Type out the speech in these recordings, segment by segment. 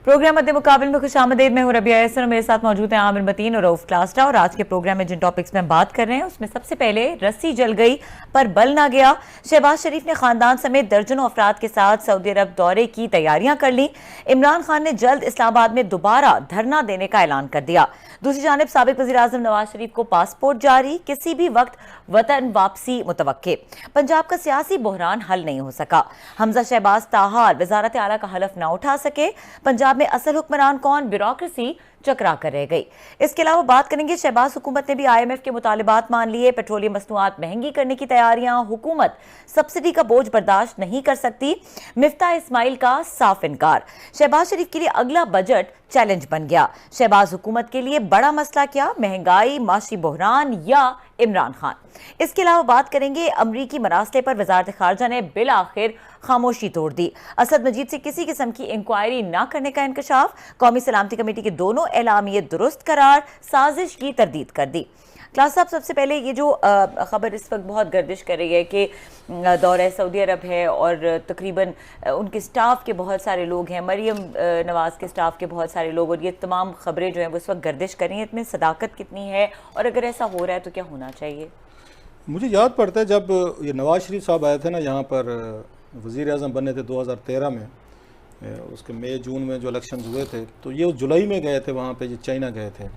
Programme मध्य मुकाबले में खुशामदीद। मैं हूं रबिया यसर और मेरे साथ मौजूद हैं आमिर मतीन और रऊफ क्लास्टा। और आज के प्रोग्राम में जिन टॉपिक्स में हम बात कर रहे हैं उसमें सबसे पहले रस्सी जल गई पर बल ना गया। शहबाज शरीफ ने खानदान समेत दर्जनों अफराद के साथ सऊदी अरब दौरे की तैयारियां कर ली। इमरान खान ने जल्द इस्लामाबाद में दोबारा धरना देने का ऐलान कर दिया। दूसरी जानिब साबिक वज़ीर आज़म नवाज शरीफ को पासपोर्ट जारी, किसी भी वक्त वतन वापसी मुतवक्के। पंजाब का सियासी बहरान हल नहीं हो सका। हमजा शहबाज ताहार वजारत आला का हलफ न उठा सके। पंजाब में असल हुक्मरान कौन, ब्यूरोक्रेसी चकरा कर रह गई। इसके अलावा बात करेंगे शहबाज हुकूमत ने भी IMF के मुतालिबात मान लिए। पेट्रोलियम मसनूआत महंगी करने की तैयारियां, हुकूमत सब्सिडी का बोझ बर्दाश्त नहीं कर सकती। मिफ्ता इस्माइल का साफ इनकार। शहबाज शरीफ के लिए अगला बजट चैलेंज बन गया। शहबाज हुकूमत के लिए बड़ा मसला क्या, महंगाई, माशी बहरान या इमरान खान। इसके अलावा बात करेंगे अमरीकी मरासले पर वजारत खारजा ने बिल आखिर खामोशी तोड़ दी। असद मजीद से किसी किस्म की इंक्वायरी न करने का इंकशाफ। कौमी सलामती कमेटी के दोनों एलामिये दुरुस्त करार, साजिश की तरदीद कर दी। क्लास साहब, सबसे पहले ये जो खबर इस वक्त बहुत गर्दिश कर रही है कि दौरा सऊदी अरब है और तकरीबन उनके स्टाफ के बहुत सारे लोग हैं, मरियम नवाज़ के स्टाफ के बहुत सारे लोग, और ये तमाम खबरें जो हैं वो इस वक्त गर्दिश कर रही हैं। इसमें सदाकत कितनी है और अगर ऐसा हो रहा है तो क्या होना चाहिए? मुझे याद पड़ता है जब ये नवाज शरीफ साहब आए थे ना यहाँ पर, वज़ीर आज़म बने थे 2013 में, उसके मई जून में जो इलेक्शन हुए थे, तो ये जुलाई में गए थे वहाँ पे, ये चाइना गए थे।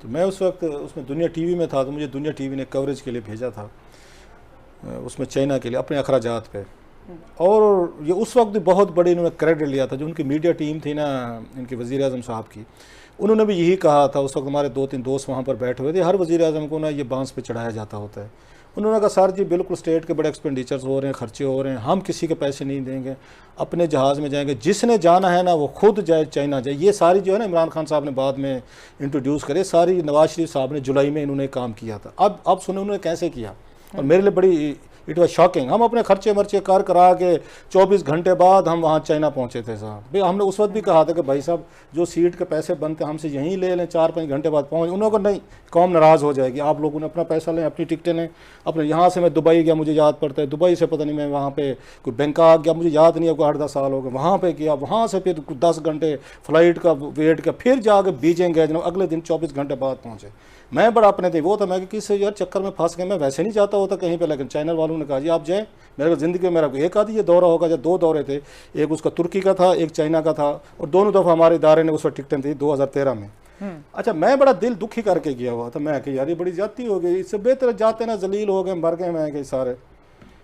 तो मैं उस वक्त उसमें दुनिया टीवी में था, तो मुझे दुनिया टीवी ने कवरेज के लिए भेजा था उसमें चाइना के लिए अपने अखराजात पे। और ये उस वक्त भी बहुत बड़ी इन्होंने क्रेडिट लिया था। जो उनकी मीडिया टीम थी ना इनके वज़ीर आज़म साहब की, उन्होंने भी यही कहा था। उस वक्त हमारे 2-3 दोस्त वहाँ पर बैठे हुए थे। हर वज़ीर आज़म को ना ये बांस पे चढ़ाया जाता होता है। उन्होंने कहा सर जी बिल्कुल स्टेट के बड़े एक्सपेंडिचर्स हो रहे हैं, खर्चे हो रहे हैं, हम किसी के पैसे नहीं देंगे, अपने जहाज़ में जाएंगे, जिसने जाना है ना वो खुद जाए, चाइना जाए। ये सारी जो है ना इमरान खान साहब ने बाद में इंट्रोड्यूस करे, सारी नवाज शरीफ साहब ने जुलाई में इन्होंने काम किया था। अब सुने उन्होंने कैसे किया, और मेरे लिए बड़ी इट वॉज शॉकिंग। हम अपने खर्चे मर्चे कर करा के 24 घंटे बाद हम वहाँ चाइना पहुँचे थे साहब। भाई हमने उस वक्त भी कहा था कि भाई साहब जो सीट के पैसे बनते हमसे यहीं ले लें, 4-5 घंटे बाद पहुँच। उन्होंने कहा नहीं, कौम नाराज़ हो जाएगी, आप लोगों ने अपना पैसा लें, अपनी टिकटें लें अपने। यहाँ से मैं दुबई गया, मुझे याद पड़ता है, दुबई से पता नहीं मैं वहाँ पे कोई बैंकॉक गया, मुझे याद नहीं है, कोई 8-10 साल हो गए, वहाँ पे किया। वहाँ से फिर 10 घंटे फ्लाइट का वेट किया, फिर जाके बीजिंग गए, अगले दिन 24 घंटे बाद पहुँचे। मैं बड़ा अपने थे वो था, मैं कि किस यार चक्कर में फंस गए, मैं वैसे नहीं जाता होता कहीं पे, लेकिन चाइना वालों ने कहा जी आप जाएँ। मेरे को ज़िंदगी में मेरा एक आधी ये दौरा होगा, जब 2 दौरे थे, एक उसका तुर्की का था, एक चाइना का था, और दोनों दफ़ा हमारे इदारे ने उस वक्त टिकटें थी 2013 में। अच्छा, मैं बड़ा दिल दुखी करके गया हुआ था। मैं कि यार ये बड़ी ज्यादती हो गई, इससे बेहतर जाते ना जलील हो गए, मर गए मैं कि सारे।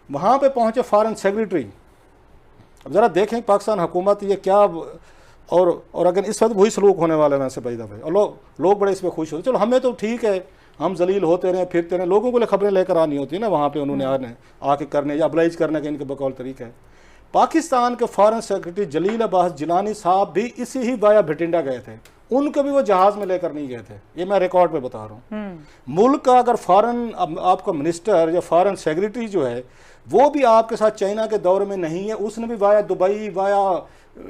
वहाँ पे पहुँचे फॉरेन सेक्रेटरी। अब ज़रा देखें पाकिस्तान हुकूमत ये क्या, और अगर इस वक्त वही सलूक होने वाला है वैसे भाई दफ़े, और लोग बड़े इस पर खुश होते। चलो हमें तो ठीक है, हम जलील होते रहे, फिरते रहे, लोगों को लिए खबरें लेकर आनी होती है ना वहाँ पे, उन्होंने आके करने या अब्लाइज करने का इनके बकौल तरीका है। पाकिस्तान के फॉरेन सेक्रेटरी जलील अब्बास जिलानी साहब भी इसी ही वाया भटिंडा गए थे। उनको भी वो जहाज़ में लेकर नहीं गए थे, ये मैं रिकॉर्ड पे बता रहा हूँ। मुल्क का अगर फॉरेन आपका मिनिस्टर या फॉरेन सेक्रेटरी जो है वो भी आपके साथ चाइना के दौरे में नहीं है, उसने भी वाया दुबई, वाया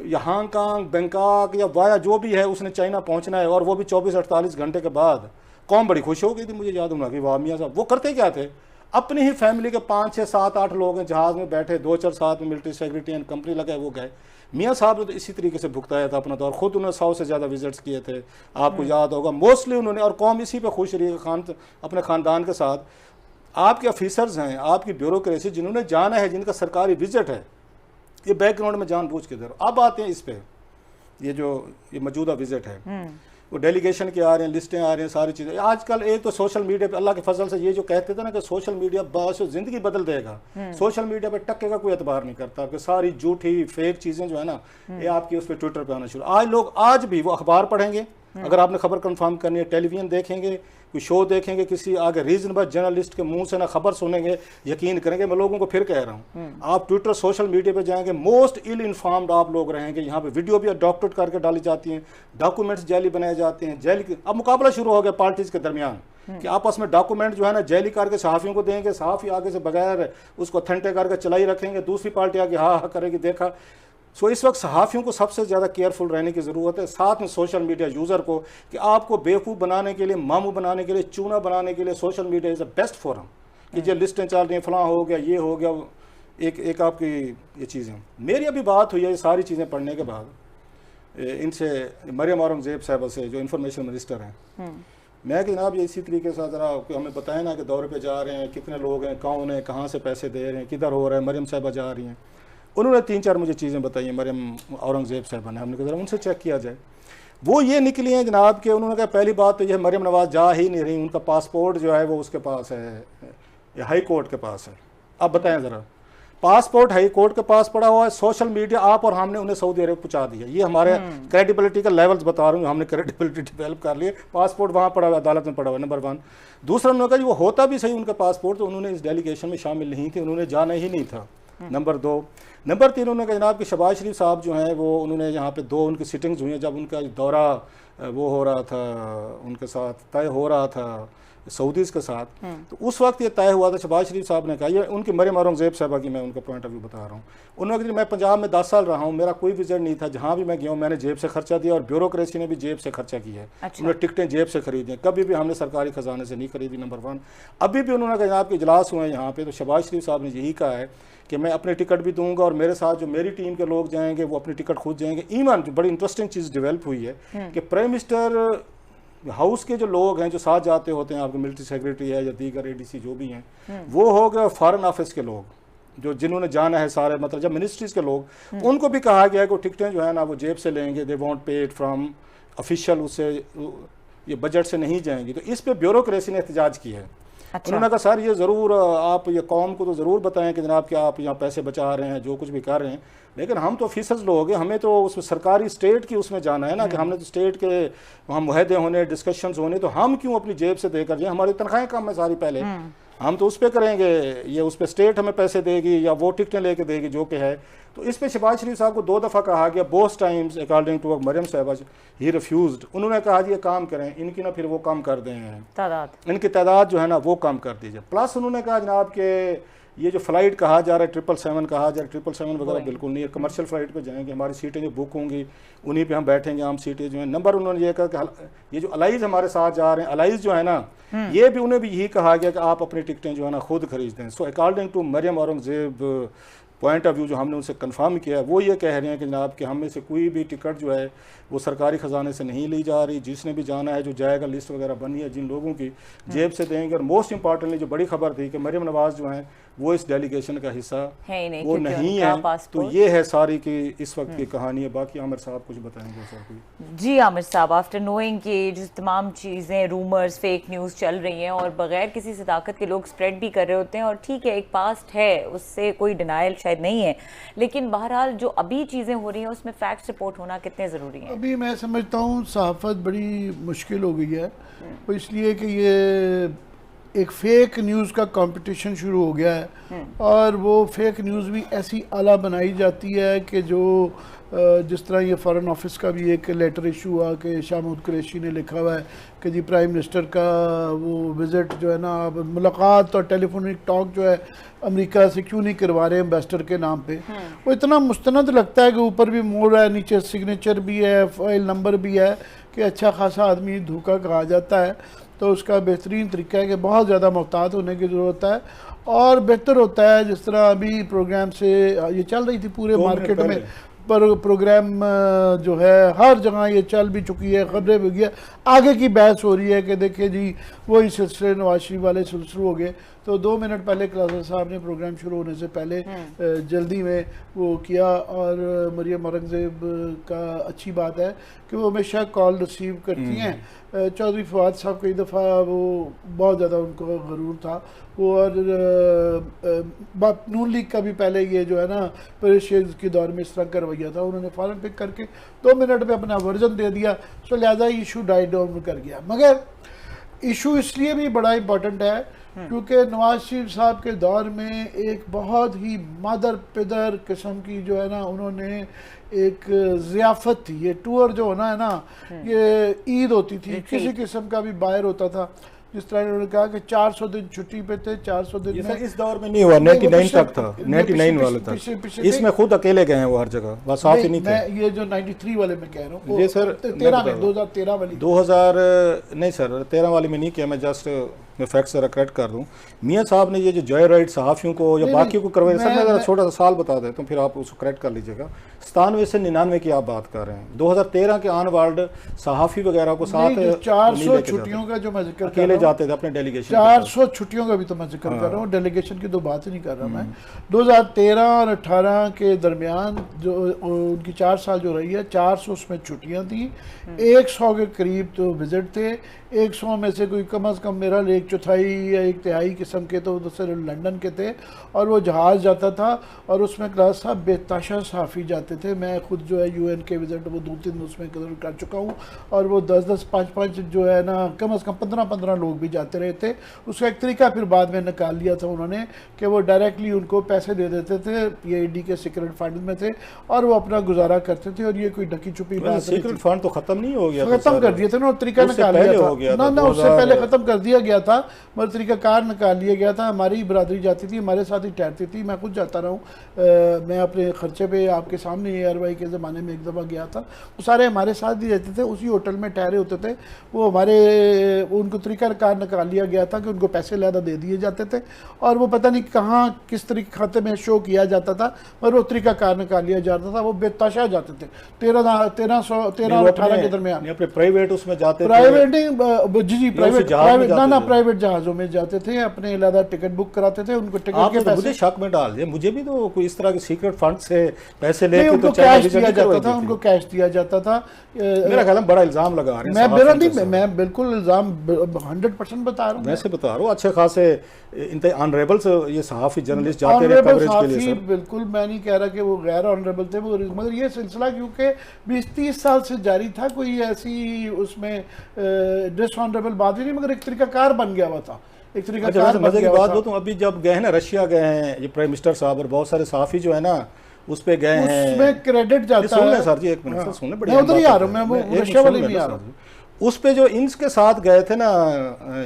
या हांगकांग, बैंकॉक या वाया जो भी है, उसने चाइना पहुँचना है, और वो भी 24-48 घंटे के बाद। कौम बड़ी खुश हो गई थी, मुझे याद होना कि वाह मियाँ साहब। वो करते क्या थे, अपनी ही फैमिली के 5-6-7-8 लोग हैं, जहाज़ में बैठे, 2-4 साथ में मिलिट्री सेक्रेटरी एंड कंपनी लगे, वो गए। मियाँ साहब ने तो इसी तरीके से भुगताया था अपना दौर, खुद उन्होंने 100 से ज़्यादा विजिट्स किए थे, आपको याद होगा मोस्टली उन्होंने, और कौम इसी पे खुश रही है अपने ख़ानदान के साथ। आपके ऑफिसर्स हैं, आपकी ब्यूरोक्रेसी, जिन्होंने जाना है, जिनका सरकारी विजिट है, ये बैकग्राउंड में जानबूझ के दे रहा। अब आते हैं इस पे, ये मौजूदा विजिट है, वो डेलीगेशन के आ रहे हैं, लिस्टें आ रही हैं, सारी चीज़ें। आजकल एक तो सोशल मीडिया पे अल्लाह के फजल से ये जो कहते थे ना कि सोशल मीडिया बस ज़िंदगी बदल देगा, सोशल मीडिया पे टक्के का कोई एतबार नहीं करता, कि सारी झूठी फेक चीज़ें जो है ना ये आपकी उस पर ट्विटर पे आना शुरू। आज लोग आज भी वो अखबार पढ़ेंगे, अगर आपने खबर कंफर्म करनी है, टेलीविज़न देखेंगे, कोई शो देखेंगे, किसी आगे रीजनेबल जर्नलिस्ट के मुंह से ना खबर सुनेंगे, यकीन करेंगे। मैं लोगों को फिर कह रहा हूँ, आप ट्विटर सोशल मीडिया पे जाएंगे, मोस्ट इल इन्फॉर्म्ड आप लोग रहेंगे। यहाँ पे वीडियो भी डॉक्टरेट करके डाली जाती हैं, डॉक्यूमेंट्स जाली बनाए जाते हैं, जाली। अब मुकाबला शुरू हो गया पार्टीज के दरमियान कि आपस में डॉक्यूमेंट जो है ना जाली करके सहाफ़ियों को देंगे, सहाफ़ी आगे से बगैर उसको अथेंटिक करके चलाई रखेंगे, दूसरी पार्टी आगे हाँ हाँ करेगी, देखा। सो इस वक्त सहाफ़ियों को सबसे ज़्यादा केयरफुल रहने की ज़रूरत है, साथ में सोशल मीडिया यूज़र को, कि आपको बेवकूफ़ बनाने के लिए, मामू बनाने के लिए, चूना बनाने के लिए social media is the best forum. कि जो लिस्टें चल रही हैं, फलां हो गया, ये हो गया, एक आपकी ये चीज़ें। मेरी अभी बात हुई है ये सारी चीज़ें पढ़ने के बाद, इनसे मरियम औरंगजेब साहबा से जो इंफॉर्मेशन मिनिस्टर हैं, मैं कि जनाब ये इसी तरीके से ज़रा हमें बताएं ना कि दौरे पे जा रहे हैं, कितने लोग हैं, कौन हैं, कहाँ से पैसे दे रहे हैं, किधर हो रहा है, मरियम साहबा जा रही हैं। उन्होंने 3-4 मुझे चीज़ें बताई हैं मरियम औरंगजेब साहबा ने। हमने कहा ज़रा उनसे चेक किया जाए। वो ये निकली हैं जनाब कि उन्होंने कहा पहली बात तो यह मरियम नवाज़ जा ही नहीं रही, उनका पासपोर्ट जो है वो उसके पास है, हाई कोर्ट के पास है। अब बताएं ज़रा, पासपोर्ट हाई कोर्ट के पास पड़ा हुआ है, सोशल मीडिया आप और हमने उन्हें सऊदी अरब पहुंचा दिया। ये हमारे क्रेडिबिलिटी का लेवल्स बता रहा हूँ, हमने क्रेडिबिलिटी डेवलप कर लिए। पासपोर्ट वहाँ पड़ा हुआ, अदालत में पड़ा हुआ, नंबर 1। दूसरा उन्होंने कहा जी वो होता भी सही उनका पासपोर्ट, तो उन्होंने इस डेलीगेशन में शामिल नहीं थे, उन्होंने जाना ही नहीं था, नंबर 2। नंबर 3 उन्होंने कहा जनाब कि शहबाज शरीफ साहब जो हैं वो उन्होंने यहाँ पे 2 उनकी सिटिंग्स हुई हैं, जब उनका दौरा वो हो रहा था, उनके साथ तय हो रहा था सऊदीज़ के साथ, तो उस वक्त ये तय हुआ था। शहबाज शरीफ साहब ने कहा, ये उनकी मरियम औरंगजेब साहबा की मैं उनका पॉइंट ऑफ व्यू बता रहा हूँ। उन्होंने कहा मैं पंजाब में 10 साल रहा हूँ, मेरा कोई विजिट नहीं था, जहाँ भी मैं गया हूँ मैंने जेब से खर्चा दिया, और ब्यूरोक्रेसी ने भी जेब से खर्चा किया है। अच्छा। उन्होंने टिकटें जेब से खरीदी हैं, कभी भी हमने सरकारी खजाने से नहीं खरीदी, नंबर 1। अभी भी उन्होंने कहा जनाब के इजलास हुए हैं यहाँ पे, तो शहबाज शरीफ साहब ने यही कहा है कि मैं अपने टिकट भी दूंगा और मेरे साथ जो मेरी टीम के लोग जाएंगे वो अपनी टिकट खुद जाएंगे। ईवन जो बड़ी इंटरेस्टिंग चीज़ डेवलप हुई है कि प्राइम मिनिस्टर हाउस के जो लोग हैं जो साथ जाते होते हैं, आपके मिलिट्री सेक्रेटरी है या दीगर एडीसी जो भी हैं, वो हो गए, फॉरेन ऑफिस के लोग जो जिन्होंने जाना है सारे, मतलब जब मिनिस्ट्रीज के लोग, उनको भी कहा गया है कि टिकटें जो है ना वो जेब से लेंगे, दे वॉन्ट पे इट फ्राम ऑफिशियल, उससे ये बजट से नहीं जाएंगी। तो इस पे ब्यूरोक्रेसी ने एहतजाज किया है। अच्छा। उन्होंने कहा सर ये ज़रूर आप ये कौम को तो ज़रूर बताएं कि जनाब कि आप यहाँ पैसे बचा रहे हैं, जो कुछ भी कर रहे हैं, लेकिन हम तो ऑफिसर्स लोग हैं, हमें तो उसमें सरकारी स्टेट की उसमें जाना है ना, कि हमने तो स्टेट के वहाँ मुहदे होने, डिस्कशंस होने, तो हम क्यों अपनी जेब से देकर जाएं, हमारी तनख्वाहें कम है सारी पहले, हम तो उस पर करेंगे, ये उस पर स्टेट हमें पैसे देगी या वो टिकटें लेके देगी जो कि है। तो इस पे शहबाज शरीफ साहब को 2 दफ़ा कहा गया, both times according to Maryam Sahiba, he refused. उन्होंने कहा जी ये काम करें, इनकी ना फिर वो कम कर दें तादाद, इनकी तादाद जो है ना वो कम कर दीजिए। प्लस उन्होंने कहा जनाब के ये जो फ़्लाइट कहा जा रहा है 777 कहा जा रहा है, 777 वगैरह बिल्कुल नहीं है, कमर्शियल फ़्लाइट पे जाएंगे, हमारी सीटें जो बुक होंगी उन्हीं पे हम बैठेंगे, आम सीटें जो हैं। नंबर उन्होंने ये कहा कि ये जो अलाइज़ हमारे साथ जा रहे हैं, अलाइज़ जो है ना, ये भी उन्हें भी यही कहा गया कि आप अपनी टिकटें जो है ना खुद खरीद दें। So according to Maryam Aurangzeb point of view जो हमने उनसे कंफर्म किया है, वो ये कह रहे हैं कि जनाब कि हम में से कोई भी टिकट जो है वो सरकारी ख़जाने से नहीं ली जा रही, जिसने भी जाना है जो जाएगा, लिस्ट वगैरह बनी है, जिन लोगों की जेब से देंगे। और मोस्ट इंपॉर्टेंटली जो बड़ी खबर थी कि मरियम नवाज़ जो हैं वो इस डेलीगेशन का हिस्सा है नहीं, वो नहीं है। तो ये है सारी की इस वक्त की कहानी है। बाकी आमिर साहब कुछ बताएंगे सर। जी आमिर साहब, आफ्टर नोइंग कि जिस तमाम चीज़ें, रूमर्स, फेक न्यूज़ चल रही हैं और बगैर किसी सदाकत के लोग स्प्रेड भी कर रहे होते हैं, और ठीक है एक पास्ट है, उससे कोई डिनाइल शायद नहीं है, लेकिन बहरहाल जो अभी चीज़ें हो रही हैं उसमें फैक्ट्स रिपोर्ट होना कितने ज़रूरी है? अभी मैं समझता हूँ सहाफ़त बड़ी मुश्किल हो गई है, तो इसलिए कि ये एक फ़ेक न्यूज़ का कंपटीशन शुरू हो गया है, और वो फेक न्यूज़ भी ऐसी आला बनाई जाती है कि जो जिस तरह ये फ़ॉरेन ऑफिस का भी एक लेटर इशू हुआ कि शाह महमूद कुरैशी ने लिखा हुआ है कि जी प्राइम मिनिस्टर का वो विज़िट जो है ना, मुलाकात और टेलीफोनिक टॉक जो है अमेरिका से क्यों नहीं करवा रहे एम्बेसडर के नाम पे। वो इतना मुस्तनद लगता है कि ऊपर भी मोड़ है, नीचे सिग्नेचर भी है, फाइल नंबर भी है, कि अच्छा खासा आदमी धोखा कहा जाता है। तो उसका बेहतरीन तरीका है कि बहुत ज़्यादा मोहतात होने की ज़रूरत है, और बेहतर होता है जिस तरह अभी प्रोग्राम से ये चल रही थी पूरे मार्केट में, पर प्रोग्राम जो है हर जगह ये चल भी चुकी है, खबरें भी गई, आगे की बहस हो रही है कि देखिए जी वही सिलसिले नवाज शरीफ वाले शुरू हो गए। तो 2 मिनट पहले क्लासर साहब ने प्रोग्राम शुरू होने से पहले जल्दी में वो किया, और मरियम औरंगजेब का अच्छी बात है कि वो हमेशा कॉल रिसीव करती हैं। चौधरी फवाद साहब कई दफ़ा वो बहुत ज़्यादा उनको गरूर था वो, और नून लीग का भी पहले ये जो है ना पेरिस के दौर में इस तरह का रवैया था, उन्होंने फ़ौरन पिक करके 2 मिनट में अपना वर्जन दे दिया, सो लिहाजा इशू डाइट डाउन कर गया। मगर इशू इसलिए भी बड़ा इम्पोर्टेंट है क्योंकि नवाज शरीफ साहब के दौर में एक बहुत ही मादर पिदर किस्म की जो है ना उन्होंने एक ज़ियाफ़त थी। ये टूर जो होना है ना, ये ईद होती थी, किसी किस्म का भी बाहर होता था, जिस तरह उन्होंने कहा कि 400 दिन छुट्टी पे थे, 400 दिन में इस दौर में नहीं हुआ, 99 तक था, 99 वाले तक, इसमें खुद अकेले गए हैं वो हर जगह, बस आप ही नहीं थे। ये जो 93 वाले में कह रहा हूँ, जी सर, 2013 वाली 2000 नहीं सर 13 वाली में नहीं किया, मैं जस्ट मैं फैक्ट ज़रा करेक्ट कर दूँ। मियाँ साहब ने ये जो जॉय राइड सहाफ़ियों को या बाकी को करवाए, सर मैं ज़रा छोटा सा साल बता देता हूँ, फिर आप उसको करेक्ट कर लीजिएगा। 97 से 99 की आप बात कर रहे हैं, 2013 के ऑनवर्ड सहाफ़ी वगैरह को साथ 400 छुट्टियों का जो मैं जिक्र अकेले जाते थे अपने डेलीगेशन, 400 छुट्टियों का भी तो मैं जिक्र कर रहा हूँ, डेलीगेशन की तो बात ही नहीं कर रहा मैं। 2013 और 18 के दरमियान जो उनकी 4 साल जो रही है, 400 उसमें छुट्टियाँ थी, 100 के करीब तो विजिट थे, 100 में से कोई कम अज़ कम मेरा 1/4 या 1/3 किस्म के तो दूसरे लंदन के थे, और वो जहाज़ जाता था और उसमें क्लास साहब बेताशा सहाफ़ी जाते थे। मैं खुद जो है UN के विजिट वो 2-3 उसमें कर चुका हूँ, और वो 10-10, 5-5 जो है ना, कम अज़ कम 15-15 लोग भी जाते रहे थे। उसका एक तरीका फिर बाद में निकाल लिया था उन्होंने कि वो डायरेक्टली उनको पैसे दे देते थे, ये ED के सीक्रेट फंड में थे, और वो अपना गुजारा करते थे, और ये कोई ढकी छुपी बात नहीं थी। सीक्रेट फंड तो ख़त्म नहीं हो गया, ख़त्म कर दिए थे ना, तरीका निकाल लिया था ना, उससे पहले ख़त्म कर दिया गया था, मगर तरीकाकार निकाल लिया गया था। हमारी बरादरी जाती थी, हमारे साथ ही ठहरती थी, मैं खुद जाता रहा हूँ, मैं अपने ख़र्चे पे आपके सामने ARY के ज़माने में एक दफ़ा गया था, वो सारे हमारे साथ ही रहते थे, उसी होटल में ठहरे होते थे। वो हमारे उनको तरीकाकार निकाल लिया गया था कि उनको पैसे ज़्यादा दे दिए जाते थे, और वो पता नहीं कहाँ किस तरीके खाते में शो किया जाता था, और वो तरीकाकार निकाल लिया जाता था। वो बेताशा जाते थे 13 और 18 के दरमियान अपने प्राइवेट उसमें जाते, प्राइवेट जी प्राइवेट ना प्राइवेट जहाज़ों में जाते थे, अपने अलग टिकट बुक कराते थे, उनको टिकट के पैसे। मुझे शक में डाल दिया, मुझे भी तो कोई इस तरह के सीक्रेट फंड से पैसे लेके उनको कैश दिया जाता था, उनको कैश दिया जाता था। मेरा ख्याल है बड़ा इल्जाम लगा रहे हैं, मैं बिल्कुल इल्जाम 100% बता रहा हूँ, वैसे बता रहा हूँ। अच्छे खासे ऑनरेबल ये सहाफ़ी जर्नलिस्ट जाते रहे कवरेज के लिए सर। बिल्कुल मैं नहीं कह रहा कि वो गैर ऑनरेबल थे, मगर ये सिलसिला क्योंकि 20-30 साल से जारी था, कोई ऐसी उसमें डिसऑनरेबल बात ही नहीं, मगर एक तरीकाकार बन गया हुआ था, एक तरीकाकार मजे की बात बताऊं, अभी जब गए हैं ना रशिया गए हैं ये प्राइम मिनिस्टर साहब, और बहुत सारे सहाफ़ी जो है ना उस पे गए हैं, उसमें क्रेडिट जाता है। सर जी एक मिनट सुन ले, मैं उधर ही आ रहा हूँ, मैं वो रशिया वाले नहीं आ रहा हूँ। उस पे जो इनके साथ गए थे ना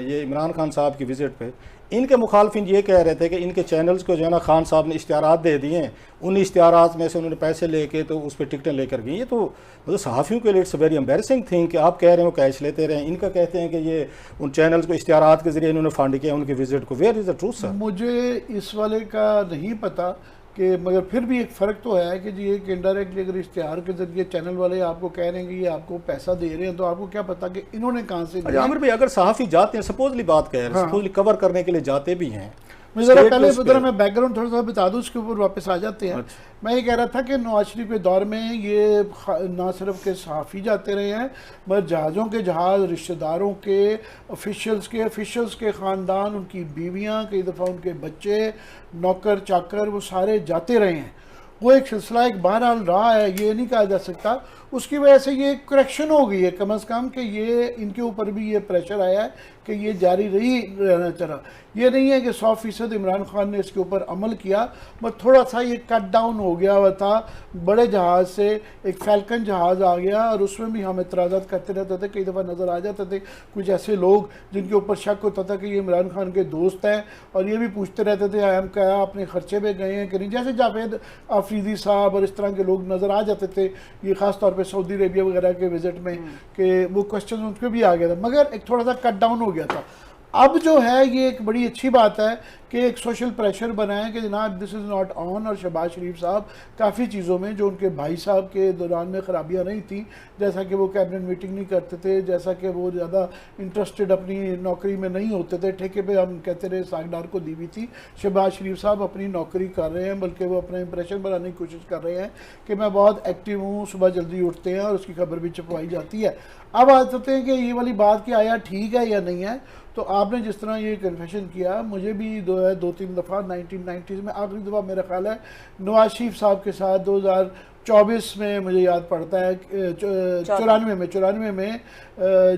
ये इमरान खान साहब की विजिट पे, इनके मुखालफिन ये कह रहे थे कि इनके चैनल्स को जो है ना खान साहब ने इश्तिहारात दे दिए हैं, उन इश्तिहारात में से उन्होंने पैसे लेके तो उस पर टिकटें लेकर गई। ये तो मतलब सहाफ़ियों के लिए इट्स वेरी एम्बेरसिंग थिंग कि आप कह रहे हो कैश लेते रहे, इनका कहते हैं कि ये उन चैनल्स को इश्तिहारात के ज़रिए इन्होंने फंड किया उनकी विजिट को। Where is the truth sir? मुझे इस वाले का नहीं पता कि, मगर फिर भी एक फ़र्क तो है कि जी एक इनडायरेक्टली अगर इश्तिहार के ज़रिए चैनल वाले आपको कह रहे हैं कि ये आपको पैसा दे रहे हैं, तो आपको क्या पता कि इन्होंने कहाँ से दिया। आमिर भाई अगर सहाफ़ी जाते हैं, सपोजली बात कह रहे हैं, सपोजली कवर करने के लिए जाते भी हैं, ज़रा पहले मैं बैकग्राउंड थोड़ा सा बता दूँ, उसके ऊपर वापस आ जाते हैं। मैं ये कह रहा था कि नवाज शरीफ के दौर में ये ना सिर्फ के सहाफ़ी जाते रहे हैं, मगर जहाज़ों के जहाज़, रिश्तेदारों के, ऑफिशियल्स के ख़ानदान, उनकी बीवियाँ, कई दफ़ा उनके बच्चे, नौकर चाकर, वो सारे जाते रहे हैं। वो एक सिलसिला एक बहरहाल रहा है, ये नहीं कहा जा सकता। उसकी वजह से ये करेक्शन हो गई है कम अज़ कम कि ये इनके ऊपर भी ये प्रेशर आया है कि ये जारी रहना चाहिए। ये नहीं है कि 100% इमरान खान ने इसके ऊपर अमल किया, बट थोड़ा सा ये कट डाउन हो गया हुआ था। बड़े जहाज़ से एक फैल्कन जहाज़ आ गया, और उसमें भी हम एतराज़ात करते रहते थे। कई दफ़ा नज़र आ जाते थे कुछ ऐसे लोग जिनके ऊपर शक होता था कि ये इमरान खान के दोस्त हैं, और ये भी पूछते रहते थे हम क्या अपने ख़र्चे पे गए हैं कि नहीं, जैसे जावेद आफरीदी साहब और इस तरह के लोग नज़र आ जाते थे, ये ख़ास तौर पे सऊदी अरेबिया वगैरह के विज़िट में, कि वो क्वेश्चन उनके भी आ गया था, मगर एक थोड़ा सा कट डाउन हो गया था। अब जो है ये एक बड़ी अच्छी बात है कि एक सोशल प्रेशर बना है कि जनाब दिस इज़ नॉट ऑन, और शहबाज शरीफ साहब काफ़ी चीज़ों में जो उनके भाई साहब के दौरान में ख़राबियाँ नहीं थी, जैसा कि वो कैबिनेट मीटिंग नहीं करते थे, जैसा कि वो ज़्यादा इंटरेस्टेड अपनी नौकरी में नहीं होते थे, ठेके पे हम कहते रहे सागदार को दी हुई थी। शहबाज शरीफ साहब अपनी नौकरी कर रहे हैं, बल्कि वो अपना इंप्रेशन बनाने की कोशिश कर रहे हैं कि मैं बहुत एक्टिव हूँ, सुबह जल्दी उठते हैं, और उसकी खबर भी छपवाई जाती है। अब आ जाते हैं कि ये वाली बात कि आया ठीक है या नहीं है। तो आपने जिस तरह ये कन्फेशन किया, मुझे भी 2-3 दफ़ा 1990s में, आखिरी दफ़ा मेरा ख्याल है नवाज शरीफ साहब के साथ 2024 में मुझे याद पड़ता है 94 में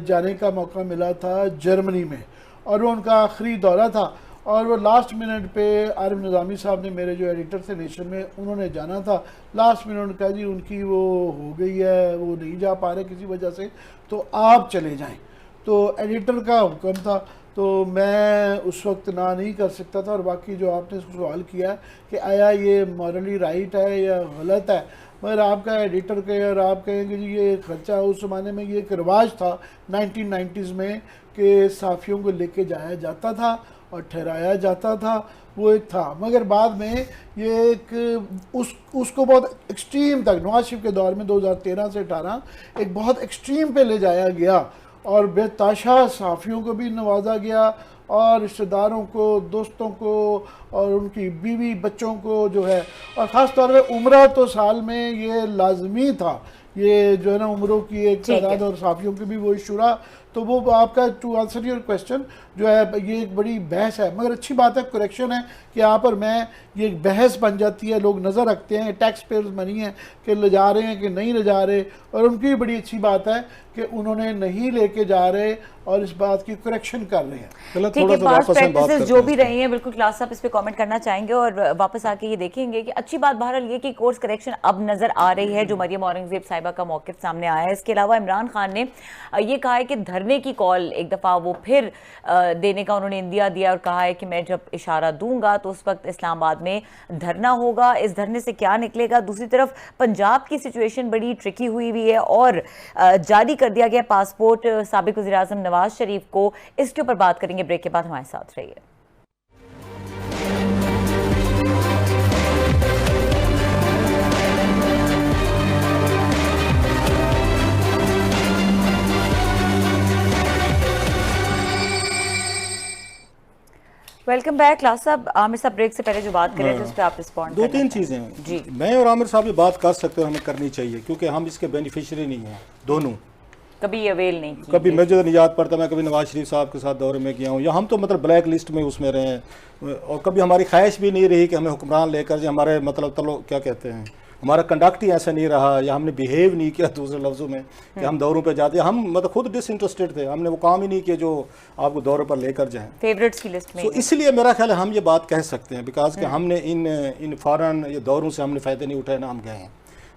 जाने का मौका मिला था जर्मनी में, और वो उनका आखिरी दौरा था। और वो लास्ट मिनट पे आरिफ निज़ामी साहब ने, मेरे जो एडिटर थे नेशन में, उन्होंने जाना था। लास्ट मिनट का जी उनकी वो हो गई है, वो नहीं जा पा रहे किसी वजह से, तो आप चले जाएं। तो एडिटर का हुक्म था, तो मैं उस वक्त ना नहीं कर सकता था। और बाकी जो आपने सवाल किया कि आया ये मॉरली राइट है या गलत है, मगर आपका एडिटर के और आप कहेंगे जी ये खर्चा, उस ज़माने में ये एक रिवाज था 1990s में कि सहाफ़ियों को लेके जाया जाता था और ठहराया जाता था, वो एक था। मगर बाद में ये एक उसको बहुत एक्सट्रीम तक, नवाज शरीफ के दौर में 2013 से 18 एक बहुत एक्सट्रीम पे ले जाया गया और बेताशा सहाफ़ियों को भी नवाजा गया और रिश्तेदारों को, दोस्तों को और उनकी बीवी बच्चों को जो है, और ख़ास तौर पे उम्रा तो साल में ये लाजमी था, ये जो है ना उम्रों की एक तादाद और सहाफ़ियों की भी वो शुरा। तो वो आपका, टू आंसर योर क्वेश्चन, जो है ये एक बड़ी बहस है। मगर अच्छी बात है, करेक्शन है कि यहाँ पर मैं ये एक बहस बन जाती है, लोग नज़र रखते हैं, टैक्स पेयर्स मनी है कि ले जा रहे हैं कि नहीं ले जा रहे, और उनकी भी बड़ी अच्छी बात है कि उन्होंने नहीं लेके जा रहे और इस बात की करेक्शन कर रहे हैं। ठीक है, पास्ट प्रैक्टिसेस जो भी रही हैं, बिल्कुल क्लास साहब इस पे कमेंट करना चाहेंगे और वापस आके ये देखेंगे कि अच्छी बात बहरहाल ये कि कोर्स करेक्शन अब नजर आ रही है, जो मरियम औरंगजेब साहिबा का मौक़िफ़ सामने आया है। इसके अलावा इमरान खान ने ये कहा है कि धरने की कॉल एक दफ़ा वो फिर देने का उन्होंने इंदिया दिया और कहा है कि मैं जब इशारा दूंगा तो उस वक्त इस्लामाबाद में धरना होगा। इस धरने से क्या निकलेगा? दूसरी तरफ पंजाब की सिचुएशन बड़ी ट्रिकी हुई है और जारी कर दिया गया पासपोर्ट साबिक वज़ीर-ए-आज़म नवाज शरीफ को। इसके ऊपर बात करेंगे, ब्रेक के बाद हमारे साथ रहिए। Welcome back. क्लास साहब, आमिर साहब ब्रेक से पहले जो बात कर रहे थे उस पर आप रिस्पॉन्ड दो तीन चीज़ें जी। मैं और आमिर साहब ये बात कर सकते हैं, हमें करनी चाहिए, क्योंकि हम इसके बेनिफिशियरी नहीं हैं दोनों। कभी अवेल नहीं की। कभी मुझे नहीं याद पड़ता, मैं कभी नवाज शरीफ साहब के साथ दौरे में गया हूँ, या हम तो मतलब ब्लैक लिस्ट में उसमें रहे हैं, और कभी हमारी ख्वाहिश भी नहीं रही कि हमें हुक्मरान लेकर जो हमारे मतलब तलो क्या कहते हैं, हमारा कंडक्ट ही ऐसा नहीं रहा, या हमने बिहेव नहीं किया दूसरे लफ्ज़ों में कि हम दौरों पे जाते हैं। हम मतलब खुद डिसइंटरेस्टेड थे, हमने वो काम ही नहीं किया जो आपको दौरों पर लेकर जाएं। फेवरेट्स की लिस्ट में। तो इसलिए मेरा ख्याल है हम ये बात कह सकते हैं, बिकॉज कि हमने इन फ़ॉरेन ये दौरों से हमने फ़ायदे नहीं उठाए ना हम गए हैं।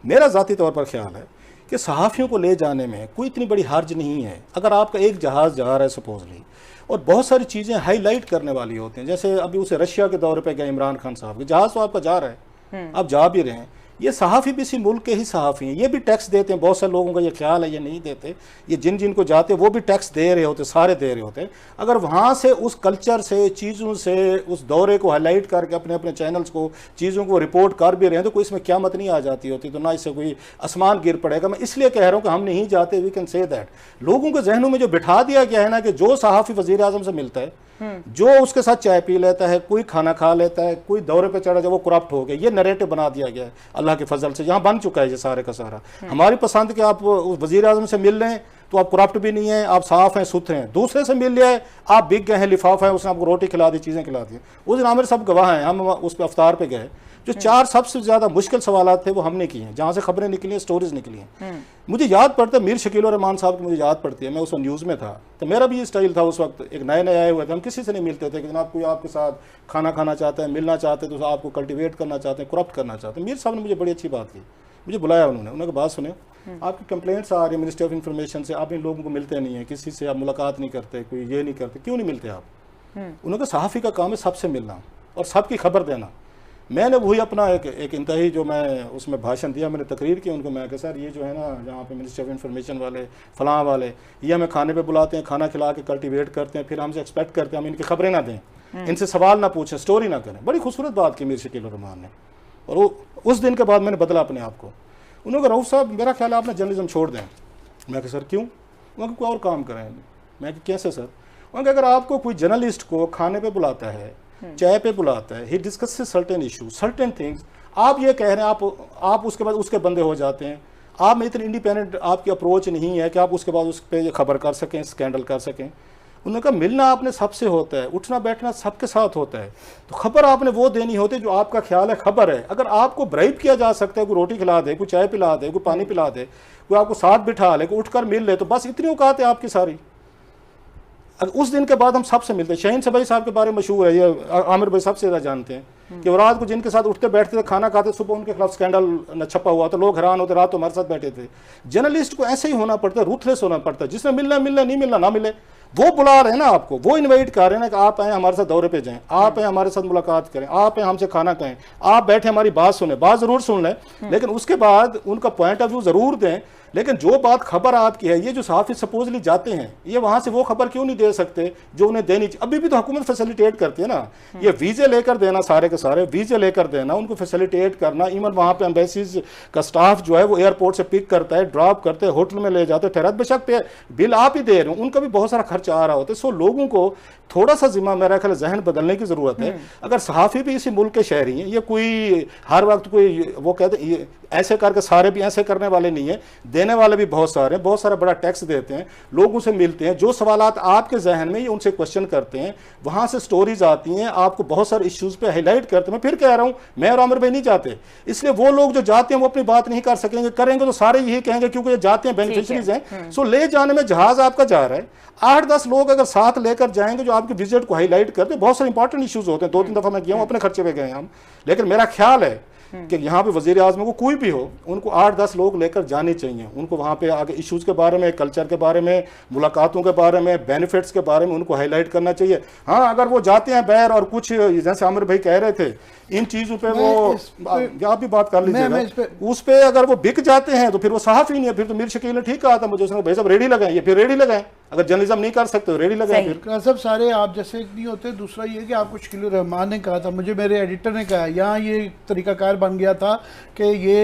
मेरा ज़ाती तौर पर ख्याल है कि सहाफ़ियों को ले जाने में कोई इतनी बड़ी हर्ज नहीं है। अगर आपका एक जहाज़ जा रहा है सपोजली, और बहुत सारी चीज़ें हाईलाइट करने वाली होती हैं, जैसे अभी उसे रशिया के दौरे पे गए इमरान खान साहब के, जहाज़ तो आपका जा रहा है, आप जा भी रहे हैं। ये सहाफ़ी भी इसी मुल्क के ही सहाफ़ी हैं, ये भी टैक्स देते हैं। बहुत सारे लोगों का ये ख्याल है ये नहीं देते, ये जिन को जाते हैं वो भी टैक्स दे रहे होते, सारे दे रहे होते। अगर वहाँ से उस कल्चर से, चीज़ों से, उस दौरे को हाईलाइट करके अपने अपने चैनल्स को, चीज़ों को रिपोर्ट कर भी रहे हैं, तो कोई इसमें क़यामत नहीं आ जाती होती, तो ना इससे कोई आसमान गिर पड़ेगा। मैं इसलिए कह रहा हूँ कि हम नहीं जाते, वी कैन से दैट। लोगों के जहनों में जो बिठा दिया गया है ना कि जो सहाफ़ी वज़ीर-ए-आज़म से मिलता है, जो उसके साथ चाय पी लेता है, कोई खाना खा लेता है, कोई दौरे पे चढ़ा जाए, वो करप्ट हो गया, ये नैरेटिव बना दिया गया है अल्लाह के फजल से। यहाँ बन चुका है ये सारे का सारा। हमारी पसंद के आप वज़ीर-ए-आज़म से मिल रहे हैं तो आप करप्ट भी नहीं है, आप साफ हैं, सुथरे हैं। दूसरे से मिल लिया है, आप बिक गए हैं, लिफाफा है, उसने आपको रोटी खिला दी, चीज़ें खिला दी। उस दिन आमिर सब गवाह हैं, हम उस पर अफ्तार पे गए, जो 4 सबसे ज़्यादा मुश्किल सवालात थे वो हमने किए हैं, जहाँ से खबरें निकली हैं, स्टोरीज निकली हैं। मुझे याद पड़ता है मीर शकील और रहमान साहब की मुझे याद पड़ती है, मैं उस वक्त न्यूज़ में था, तो मेरा भी ये स्टाइल था उस वक्त, एक नए नए आए हुए थे, हम किसी से नहीं मिलते थे कि जनाब कोई आपके साथ खाना खाना चाहता है, मिलना चाहते तो आपको कल्टिवेट करना चाहते हैं, करप्ट करना चाहते हैं। मीर साहब ने मुझे बड़ी अच्छी बात की, मुझे बुलाया उन्होंने बात सुने, आपकी कंप्लेंट्स आ रही है मिनिस्ट्री ऑफ इंफॉर्मेशन से, आप इन लोगों को मिलते नहीं है, किसी से आप मुलाकात नहीं करते, कोई ये नहीं करते, क्यों नहीं मिलते आप? उन्होंने कहा सहाफ़ी का काम है सबसे मिलना और सबकी खबर देना। मैंने वही अपना एक इंतही जो मैं उसमें भाषण दिया, मैंने तकरीर की उनको, मैं कहा सर ये जो है ना यहाँ पे मिनिस्ट्री ऑफ इंफॉर्मेशन वाले फलां वाले ये हमें खाने पे बुलाते हैं, खाना खिला के कल्टिवेट करते हैं, फिर हमसे एक्सपेक्ट करते हैं हम इनकी खबरें ना दें, इनसे सवाल ना पूछें, स्टोरी ना करें। बड़ी खूबसूरत बात की मीर शकील और रहमान ने, और उस दिन के बाद मैंने बदला अपने आप को। उन्होंने कहा रऊफ साहब मेरा ख्याल है आपने जर्नलिज्म छोड़ दें। मैं कहा सर क्यों? उन्होंने कोई और काम करें। मैं कैसे सर? उन्होंने कहा अगर आपको कोई जर्नलिस्ट को खाने पे बुलाता है, चाय पे बुलाता है, he discusses certain issue, certain things, आप ये कह रहे हैं आप उसके बाद उसके बंदे हो जाते हैं, आप में इतनी इंडिपेंडेंट आपकी अप्रोच नहीं है कि आप उसके बाद उस पर खबर कर सकें, स्कैंडल कर सकें। उन्होंने कहा मिलना आपने सबसे होता है, उठना बैठना सबके साथ होता है, तो खबर आपने वो देनी होती है जो आपका ख्याल है खबर है। अगर आपको ब्राइब किया जा सकता है, कोई रोटी खिला दे, कोई चाय पिला दे, कोई पानी पिला दे, कोई आपको साथ बिठा ले, कोई उठकर मिल ले, तो बस इतनी औकात है आपकी सारी। उस दिन के बाद हम सबसे मिलते हैं। शहीन सबाई साहब के बारे में मशहूर है, ये आमिर भाई सबसे ज़्यादा जानते हैं कि वो रात को जिनके साथ उठते बैठते थे, खाना खाते, सुबह उनके खिलाफ स्कैंडल न छपा हुआ तो लोग हैरान होते, रात तो हमारे साथ बैठे थे। जर्नलिस्ट को ऐसे ही होना पड़ता है, रूथलेस होना पड़ता है, जिसने मिलना नहीं मिलना ना मिले, वो बुला रहे हैं ना आपको, वो इनवाइट कर रहे हैं ना कि आप आए हमारे साथ दौरे पे जाएं, आप आए हमारे साथ मुलाकात करें, आप आए हमसे खाना खाएं, आप बैठे हमारी बात सुने, बात जरूर सुन लें, लेकिन उसके बाद उनका पॉइंट ऑफ व्यू जरूर दें। लेकिन जो बात खबर आपकी है, ये जो सहाफ़ी सपोजली जाते हैं, ये वहां से वो खबर क्यों नहीं दे सकते जो उन्हें देनी चाहिए? अभी भी तो हुकूमत फैसिलिटेट करती है ना, ये वीजे लेकर देना, सारे के सारे वीजे लेकर देना, उनको फैसिलिटेट करना। इवन वहां पे एम्बेसीज का स्टाफ जो है वो एयरपोर्ट से पिक करता है, ड्रॉप करते हैं, होटल में ले जाते हैं, ठहरात बेशक पे बिल आप ही दे रहे हो, उनका भी बहुत सारा खर्चा आ रहा होता है। सो लोगों को थोड़ा सा जिम्मा, मेरा ख्याल जहन बदलने की जरूरत है। अगर सहाफ़ी भी इसी मुल्क के शहरी हैं, ये कोई हर वक्त कोई वो कहते हैं ऐसे करके सारे भी ऐसे करने वाले नहीं है, देने वाले भी बहुत सारे हैं, बहुत सारा बड़ा टैक्स देते हैं, लोगों से मिलते हैं, जो सवालात आपके जहन में ये उनसे क्वेश्चन करते हैं, वहां से स्टोरीज आती हैं, आपको बहुत सारे इश्यूज पे हाईलाइट करते हैं। मैं फिर कह रहा हूं, मैं और आमिर भाई नहीं जाते, इसलिए वो लोग जो जाते हैं वो अपनी बात नहीं कर सकेंगे, करेंगे तो सारे यही कहेंगे क्योंकि ये जाते हैं, बेनिफिशरीज हैं। सो ले जाने में जहाज आपका जा रहा है, 8-10 लोग अगर साथ लेकर जाएंगे जो आपके विजिट को हाईलाइट करते हैं, बहुत सारे इंपॉर्टेंट इश्यूज होते हैं। 2-3 दफा मैं गया हूं, अपने खर्चे पे गए हम, लेकिन मेरा ख्याल है कि यहाँ पे वजीर आज़म को कोई भी हो, उनको 8-10 लोग लेकर जाने चाहिए, उनको वहाँ पे आगे इश्यूज़ के बारे में, कल्चर के बारे में, मुलाकातों के बारे में, बेनिफिट्स के बारे में उनको हाईलाइट करना चाहिए। हाँ, अगर वो जाते हैं बैर और कुछ जैसे आमिर भाई कह रहे थे, इन चीज़ों पे वो आप भी बात कर लीजिएगा, उस पे अगर वो बिक जाते हैं तो फिर वो सहाफ़ी नहीं है। फिर तो मीर शकील ने ठीक कहा था मुझे, उसने भाई साहब रेडी लगाएं, ये फिर रेडी लगाएं, अगर जर्नलिज्म नहीं कर सकते तो रेडी लगाएं। फिर सब सारे आप जैसे नहीं होते। दूसरा ये कि आपको शकील रहमान ने कहा था, मुझे मेरे एडिटर ने कहा, यहाँ ये तरीकाकार बन गया था कि ये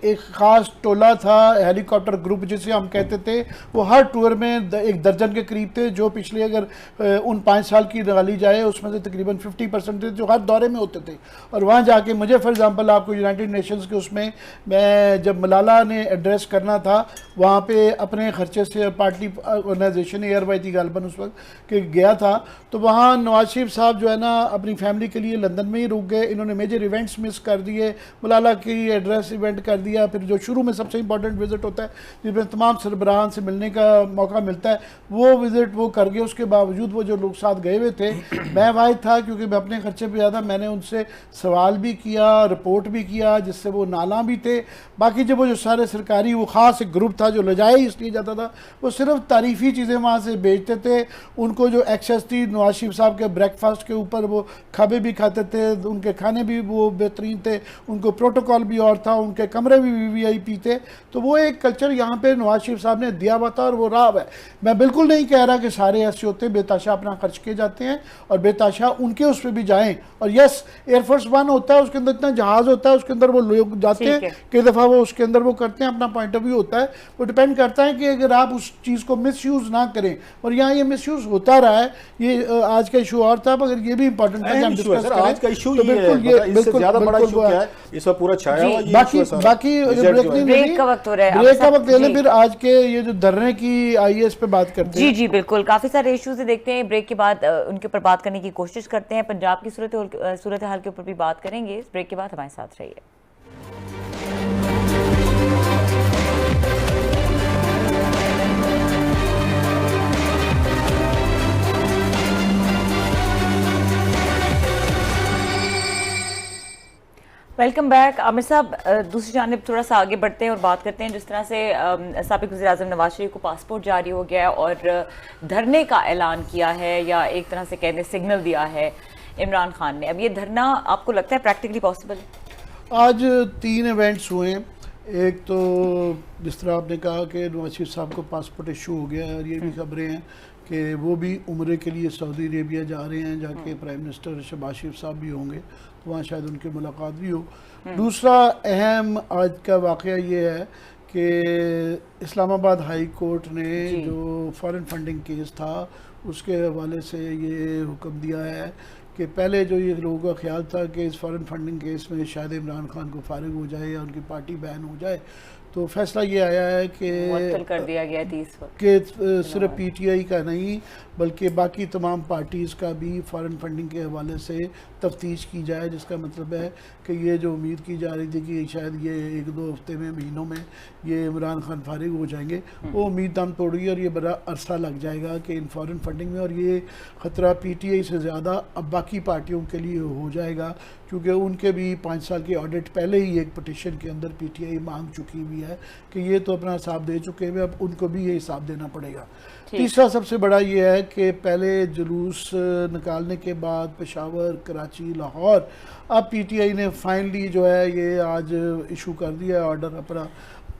एक ख़ास टोला था, हेलीकॉप्टर ग्रुप जिसे हम कहते थे, वो हर टूर में एक दर्जन के करीब थे, जो पिछले अगर उन 5 साल की निकाली जाए उसमें से तकरीबन 50% थे जो हर दौरे में होते थे। और वहाँ जाके मुझे फॉर एग्जांपल आपको यूनाइटेड नेशंस के उसमें मैं जब मलाला ने एड्रेस करना था, वहाँ पे अपने खर्चे से पार्टी ऑर्गेनाइजेशन एयरवाई थी गालबन उस वक्त के गया था, तो वहाँ नवाज शरीफ साहब जो है ना अपनी फैमिली के लिए लंदन में ही रुक गए। इन्होंने मेजर इवेंट्स मिस कर दिए, मलाला की एड्रेस इवेंट कर दिया, फिर जो शुरू में सबसे इंपॉर्टेंट विजिट होता है जिसमें तमाम सरबराहान से मिलने का मौका मिलता है, वो विजिट वो कर गए। उसके बावजूद वो जो लोग साथ गए हुए थे, मैं वाहिद था क्योंकि मैं अपने खर्चे पर ज़्यादा, मैंने उनसे सवाल भी किया, रिपोर्ट भी किया, जिससे वो नाला भी थे। बाकी जब वो जो सारे सरकारी वो ख़ास एक ग्रुप था जो ले जाए इसलिए जाता था, वो सिर्फ तारीफ़ी चीज़ें वहाँ से बेचते थे। उनको जो एक्सेस थी नवाज शरीफ साहब के ब्रेकफास्ट के ऊपर, वो खाबे भी खाते थे, उनके खाने भी वो बेहतरीन थे, उनको प्रोटोकॉल भी और था, उनके कमरे भी वीआईपी थे। तो वो एक कल्चर यहाँ पे नवाज शरीफ साहब ने दिया हुआ था और वो रहा है। मैं बिल्कुल नहीं कह रहा कि सारे ऐसे होते हैं, बेताशा अपना खर्च किए जाते हैं और बेताशा उनके उस पर भी जाएँ। और यस, एयरफोर्स 1 होता है, उसके अंदर इतना जहाज़ होता है, उसके अंदर वो लोग जाते हैं, कई दफ़ा वो उसके अंदर वो करते हैं, अपना पॉइंट ऑफ व्यू होता है। वो डिपेंड करता है कि अगर आप उस चीज़ को मिसयूज़ ना करें। और यहाँ ये मिसयूज़ होता रहा है, ये आज का इशू और था, मगर ये भी इंपॉर्टेंट है कि हम डिस्कस करें। आज का इशू तो बिल्कुल ये बिल्कुल ज़्यादा बड़ा इशू क्या है, इस पर पूरा छाया हुआ है। बाकी ब्रेक का वक्त हो रहा है, ब्रेक का वक्त ले लें, फिर आज के ये जो धरने की आई है इस पे बात करते हैं। जी बिल्कुल, काफ़ी सारे इश्यूज देखते हैं, ब्रेक के बाद उनके ऊपर बात करने की कोशिश करते हैं। पंजाब की सूरत हाल के ऊपर भी बात करेंगे। इस ब्रेक के बाद हमारे साथ रहिए। Welcome back. आमिर साहब, दूसरी जानिब थोड़ा सा आगे बढ़ते हैं और बात करते हैं जिस तरह से साबिक वज़ीर-ए-आज़म नवाज शरीफ को पासपोर्ट जारी हो गया है और धरने का ऐलान किया है, या एक तरह से कहने सिग्नल दिया है इमरान खान ने। अब ये धरना आपको लगता है प्रैक्टिकली पॉसिबल है? आज 3 इवेंट्स हुए हैं। एक तो जिस तरह आपने कहा कि नवाज शरीफ साहब को पासपोर्ट इशू हो गया है, और ये भी खबरें हैं कि वो भी उम्रे के लिए सऊदी अरेबिया जा रहे हैं, जाके प्राइम मिनिस्टर शहबाज शरीफ साहब भी होंगे, तो वहाँ शायद उनकी मुलाकात भी हो। दूसरा अहम आज का वाक़या ये है कि इस्लामाबाद हाई कोर्ट ने जो फॉरेन फंडिंग केस था उसके हवाले से ये हुक्म दिया है कि पहले जो ये लोगों का ख्याल था कि इस फॉरेन फंडिंग केस में शायद इमरान खान को फारिग हो जाए या उनकी पार्टी बैन हो जाए, तो फैसला ये आया है कि मुअत्तल कर दिया गया कि सिर्फ पीटीआई का नहीं बल्कि बाकी तमाम पार्टीज़ का भी फॉरेन फंडिंग के हवाले से तफ्तीश की जाए, जिसका मतलब है कि ये जो उम्मीद की जा रही थी कि शायद ये 1-2 हफ्ते में, महीनों में ये इमरान खान फारिग हो जाएंगे, वो उम्मीद दम तोड़ गई और ये बड़ा अरसा लग जाएगा कि इन फॉरेन फंडिंग में। और ये ख़तरा पीटीआई से ज़्यादा अब बाकी बाकी पार्टियों के लिए हो जाएगा, क्योंकि उनके भी 5 साल की ऑडिट पहले ही एक पिटिशन के अंदर पीटीआई मांग चुकी हुई है कि ये तो अपना हिसाब दे चुके हैं, अब उनको भी ये हिसाब देना पड़ेगा। तीसरा सबसे बड़ा ये है कि पहले जुलूस निकालने के बाद पेशावर, कराची, लाहौर, अब पीटीआई ने फाइनली जो है ये आज इशू कर दिया है ऑर्डर अपना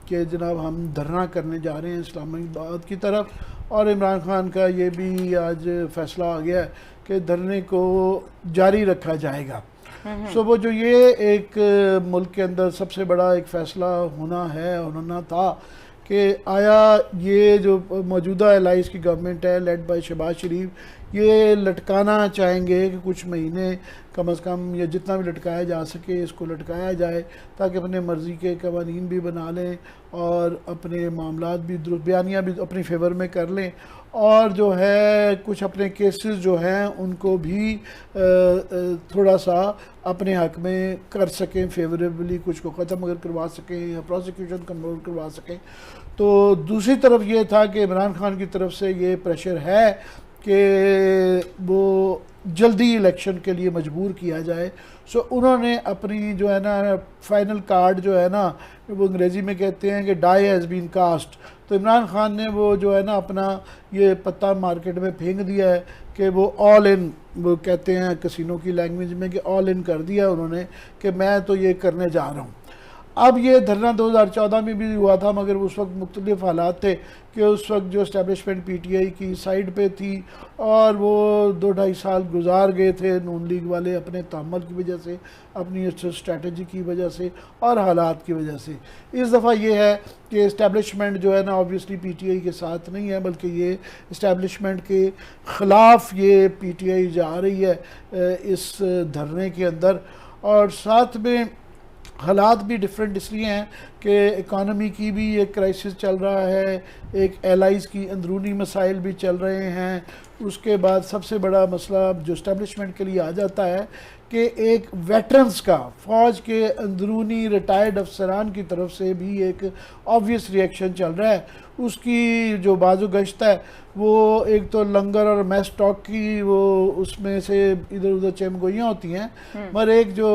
कि जनाब हम धरना करने जा रहे हैं इस्लामाबाद की तरफ, और इमरान खान का ये भी आज फैसला आ गया है कि धरने को जारी रखा जाएगा। सो वो जो ये एक मुल्क के अंदर सबसे बड़ा एक फ़ैसला होना है और होना था कि आया ये जो मौजूदा एलाइस की गवर्नमेंट है लेड बाय शहबाज शरीफ, ये लटकाना चाहेंगे कि कुछ महीने कम से कम या जितना भी लटकाया जा सके इसको लटकाया जाए, ताकि अपने मर्ज़ी के कवानीन भी बना लें और अपने मामलात भी बयानियाँ भी अपनी फेवर में कर लें, और जो है कुछ अपने केसेस जो हैं उनको भी थोड़ा सा अपने हक में कर सकें फेवरेबली, कुछ को ख़त्म अगर करवा सकें या प्रोसिक्यूशन कंट्रोल करवा सकें। तो दूसरी तरफ ये था कि इमरान खान की तरफ से ये प्रेशर है कि वो जल्दी इलेक्शन के लिए मजबूर किया जाए। सो उन्होंने अपनी जो है ना फाइनल कार्ड जो है ना, वो अंग्रेज़ी में कहते हैं कि डाई हैज़ बीन कास्ट, तो इमरान खान ने वो जो है ना अपना ये पत्ता मार्केट में फेंक दिया है कि वो ऑल इन, वो कहते हैं कसिनो की लैंग्वेज में कि ऑल इन कर दिया उन्होंने कि मैं तो ये करने जा रहा हूँ। अब ये धरना 2014 में भी हुआ था, मगर उस वक्त मुख्तलिफ हालात थे कि उस वक्त जो इस्टेब्लिशमेंट पीटीआई की साइड पे थी और वो 2-2.5 साल गुजार गए थे नून लीग वाले अपने तहम्मुल की वजह से, अपनी स्ट्रैटेजी की वजह से और हालात की वजह से। इस दफ़ा ये है कि इस्टेब्लिशमेंट जो है ना ऑब्वियसली पीटीआई के साथ नहीं है, बल्कि ये इस्टेब्लिशमेंट के ख़िलाफ़ ये पीटीआई जा रही है इस धरने के अंदर। और साथ में हालात भी डिफरेंट इसलिए हैं कि इकानमी की भी एक क्राइसिस चल रहा है, एक एलाइज़ की अंदरूनी मसाइल भी चल रहे हैं। उसके बाद सबसे बड़ा मसला जो इस्टेब्लिशमेंट के लिए आ जाता है कि एक वेटरन्स का, फ़ौज के अंदरूनी रिटायर्ड अफसरान की तरफ से भी एक ऑब्वियस रिएक्शन चल रहा है। उसकी जो बाजू गश्त है वो एक तो लंगर और मैस स्टॉक की वो उसमें से इधर उधर चमगोइयाँ होती हैं, मगर एक जो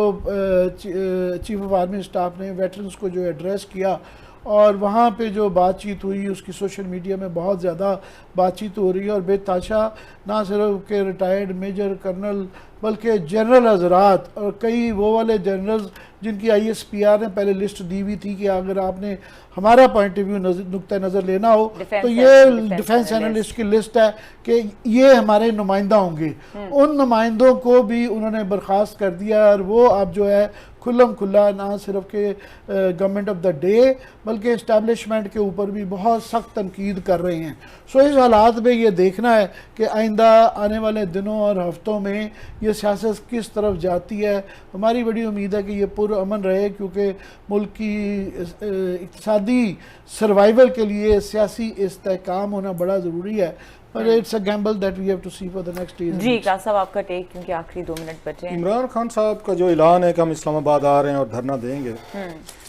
चीफ ऑफ आर्मी स्टाफ ने वेटरन्स को जो एड्रेस किया और वहाँ पे जो बातचीत हुई उसकी सोशल मीडिया में बहुत ज़्यादा बातचीत हो रही है, और बेताशा ना सिर्फ के रिटायर्ड मेजर कर्नल बल्कि जनरल हजरात और कई वो वाले जनरल्स जिनकी ISPR ने पहले लिस्ट दी हुई थी कि अगर आपने हमारा पॉइंट ऑफ व्यू नुक्ता नज़र लेना हो तो ये डिफेंस एनालिस्ट की लिस्ट है कि ये हमारे नुमाइंदा होंगे। उन नुमाइंदों को भी उन्होंने बर्खास्त कर दिया और वो अब जो है खुल्लम खुल्ला ना सिर्फ के गवर्नमेंट ऑफ द डे बल्कि इस्टेब्लिशमेंट के ऊपर भी बहुत सख्त तनकीद कर रहे हैं। सो इस हालात में ये देखना है कि आइंदा आने वाले दिनों और हफ्तों में ये सियासत किस तरफ जाती है। हमारी बड़ी उम्मीद है कि ये पुरअमन रहे, क्योंकि मुल्क की इक़्तिसादी सर्वाइवल के लिए सियासी इस्तेहकाम होना बड़ा ज़रूरी है। पर it's a gamble that we have to see for the next year. जी काश साहब आपका टेक, क्योंकि आखिरी 2 मिनट बचे हैं। इमरान खान साहब का जो ऐलान है कि हम इस्लामाबाद आ रहे हैं और धरना देंगे,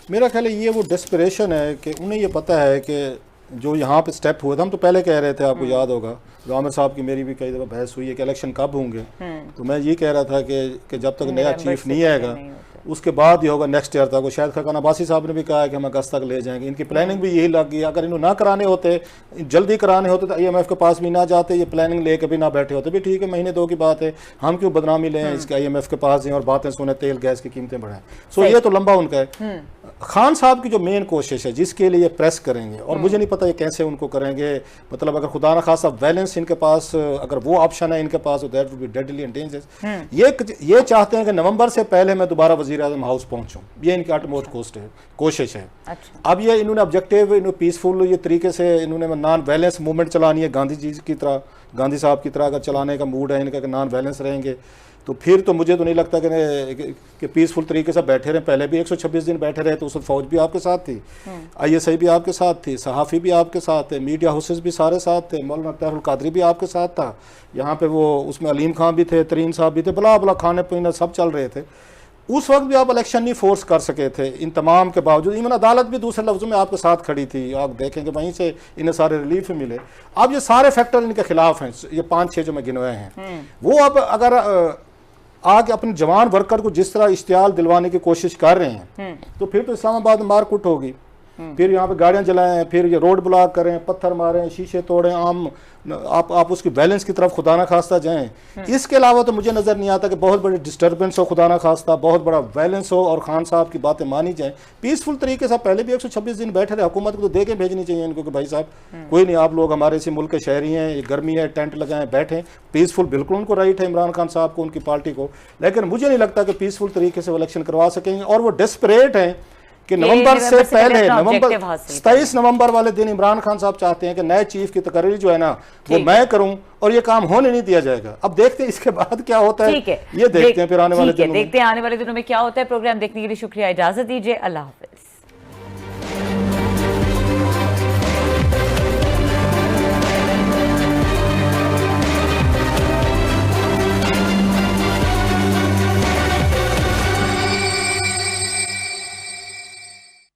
मेरा ख्याल है ये वो डेस्परेशन है कि उन्हें ये पता है कि जो यहाँ पे स्टेप हुए थे, हम तो पहले कह रहे थे, आपको याद होगा आमिर साहब की मेरी भी कई दफ़ा बहस हुई है कि इलेक्शन कब होंगे, तो मैं ये कह रहा था कि जब तक नया चीफ नहीं आएगा उसके बाद ही होगा नेक्स्ट ईयर तक। शायद खान अब्बासी साहब ने भी कहा है कि हम अगस्त तक ले जाएंगे। इनकी प्लानिंग भी यही लग गई। अगर इन्होंने ना कराने होते, जल्दी कराने होते तो IMF के पास भी ना जाते, ये प्लानिंग लेके भी ना बैठे होते। भी ठीक है, महीने 2 की बात है, हम क्यों बदनामी लें इसके IMF के पास जाएं और बातें सुने तेल गैस की कीमतें बढ़ाएं। सो ये तो लंबा उनका है। खान साहब की जो मेन कोशिश है जिसके लिए प्रेस करेंगे, और मुझे नहीं पता ये कैसे उनको करेंगे, मतलब अगर खुदा न खासा बैलेंस इनके पास, अगर वो ऑप्शन है इनके पास, that would be deadly and dangerous. ये चाहते हैं कि नवंबर से पहले मैं दोबारा वज़ीर-ए-आज़म हाउस पहुंचूं, ये इनकी अटमोस्ट कोशिश है। अच्छा। अब ये इन्होंने ऑब्जेक्टिव, इन्होंने पीसफुल ये तरीके से इन्होंने नॉन वायलेंस मूवमेंट चलानी है, गांधी जी की तरह, गांधी साहब की तरह अगर चलाने का मूड है इनका कि नॉन वायलेंस रहेंगे, तो फिर तो मुझे तो नहीं लगता कि पीसफुल तरीके से बैठे रहे। पहले भी 126 दिन बैठे रहे तो उस फौज भी आपके साथ थी, ISI भी आपके साथ थी, सहाफ़ी भी आपके साथ थे, मीडिया हाउसेस भी सारे साथ थे, मौलाना अख्तर कादरी भी आपके साथ था, यहाँ पे वो उसमें अलीम खान भी थे, तरीन साहब भी थे, बला बला खाने पीने सब चल रहे थे। उस वक्त भी आप इलेक्शन नहीं फोर्स कर सके थे इन तमाम के बावजूद। इवन अदालत भी दूसरे लफ्ज़ों में आपके साथ खड़ी थी, आप देखेंगे वहीं से इन्हें सारे रिलीफ मिले। अब ये सारे फैक्टर इनके खिलाफ हैं, ये 5-6 जो मैं गिनवाए हैं, वो अब अगर आके अपने जवान वर्कर को जिस तरह इश्तियाल दिलवाने की कोशिश कर रहे हैं, तो फिर तो इस्लामाबाद में मारकुट होगी, फिर यहाँ पे गाड़ियाँ जलाएं, फिर ये रोड ब्लॉक करें, पत्थर मारें, शीशे तोड़ें, आम आप उसकी बैलेंस की तरफ खुदा ना खास्ता जाएं। इसके अलावा तो मुझे नज़र नहीं आता कि बहुत बड़ी डिस्टर्बेंस हो, खुदा ना खास्ता बहुत बड़ा वायलेंस हो और खान साहब की बातें मानी जाएं। पीसफुल तरीके से पहले भी 126 दिन बैठे रहे, हुकूमत को तो दे के भेजनी चाहिए इनको कि भाई साहब कोई नहीं, आप लोग हमारे इसी मुल्क के शहरी हैं, ये गर्मी है, टेंट लगाएं, बैठें पीसफुल। बिल्कुल उनको राइट है इमरान खान साहब को, उनकी पार्टी को, लेकिन मुझे नहीं लगता कि पीसफुल तरीके से वो इलेक्शन करवा सकेंगे। और वो डेस्परेट हैं कि नवंबर से पहले, नवंबर 27 नवंबर वाले दिन इमरान खान साहब चाहते हैं कि नए चीफ की तकरीर जो है ना वो मैं करूं और ये काम होने नहीं दिया जाएगा। अब देखते हैं इसके बाद क्या होता है, ये देखते हैं फिर आने वाले दिनों में। देखते हैं आने वाले दिनों में क्या होता है। प्रोग्राम देखने के लिए शुक्रिया, इजाजत दीजिए, अल्लाह हाफिज।